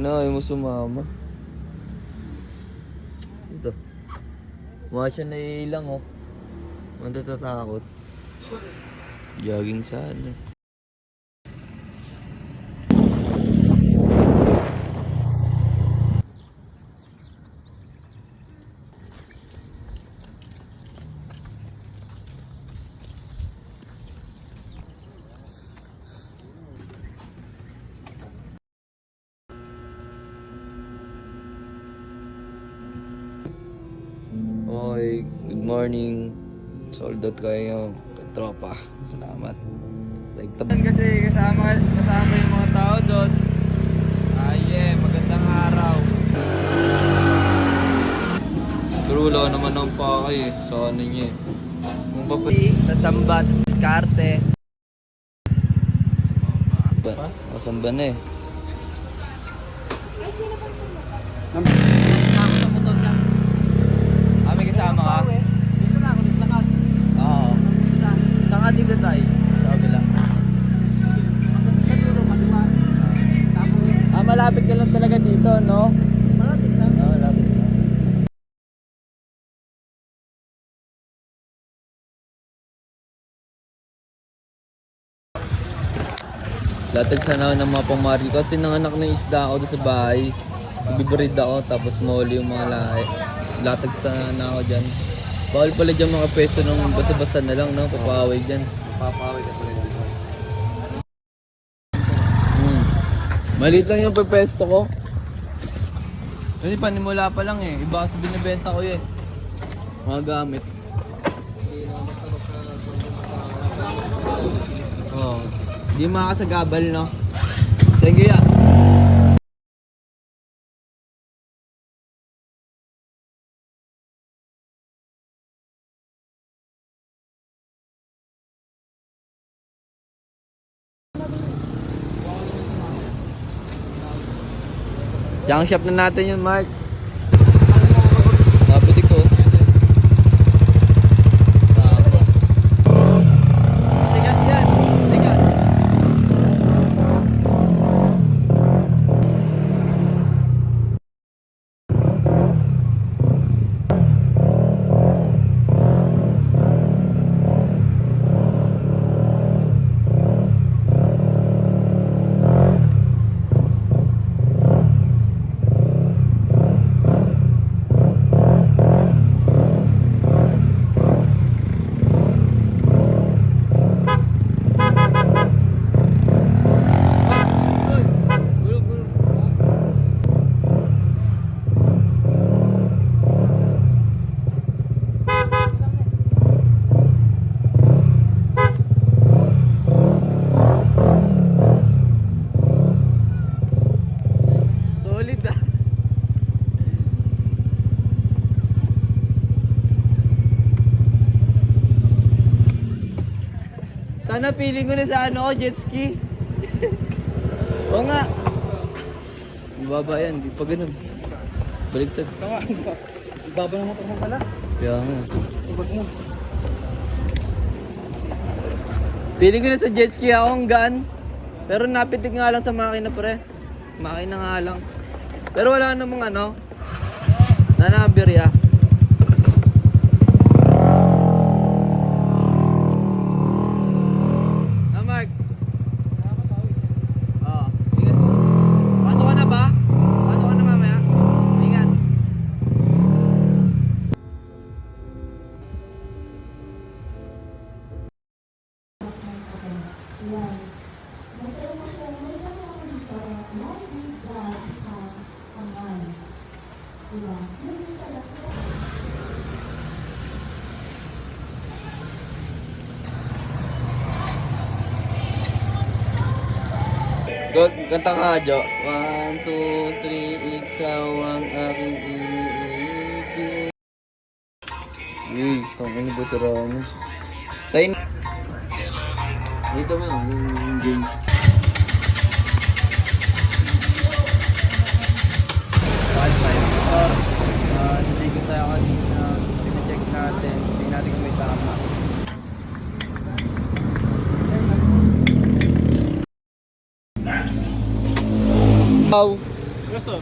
Inaay mo sumama. Ito. Mukha siya naiilang oh. Matatatakot. Jogging saan eh. Oy, good morning. Sold out kayo, tropa. Salamat. Like kasi kasama yung mga tao doon. Magandang araw. Trulo naman ang pakay eh. So ano niya eh. Kung papay, nasamba, tas diskarte. Nasamba na eh. May kasama ka? Dito na ako, naglakad. Oo. Saan ka dito tayo? Sabi lang. Malapit ka lang talaga dito, no? Malapit lang. Oo, malapit lang. Latag sana ako ng mga pamari kasi nanganak ng isda ako doon sa bahay. Bibirid ako tapos muli yung mga lahi. Latag sana ako dyan. Bawal pala dyan mga peso nung basa-basa na lang, no? Papaway dyan. Papaway ka pala dito. Maliit lang yung pepesto ko. Kasi panimula pa lang eh. Iba kasi binibenta ko yun. Mga gamit. Oo. Di makakasagabal, no? Thank you, ya. Junk shop na natin yun, Mark. Mabuti ko. Tigas yan. Tigas. Sana feeling ko na sa ano ko, jet ski. Oo nga. Ibaba yan, di pa ganun. Baliktad. Tama. Ibaba ng motor mo pala. Kaya nga. Ibag mo. Feeling ko na sa jet ski ako ang gaan. Pero napitik nga lang sa makina pre. Makina nga lang. Pero wala namang ano. Nanabirya. Go, kanta ka, Jo. 1, 2, 3, ikaw ang aking iniibig. Uy, tangin ni Buturano. Sign. Dito mo yung James. Nandito tayo kanina. Pina-check natin. Tingnan natin kung may tama. Wow. Gusto?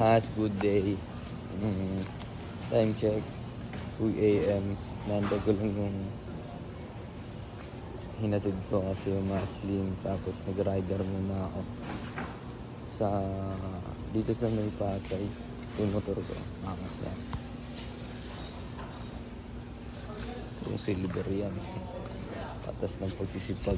Has good day. Time check 2 a.m. Nanda ko lang yung hinatid ko kasi umaslim, tapos nag-rider muna ako sa dito sa may Pasay. Yung motor ko angas na yung silver yan. Patas ng pagsisipag.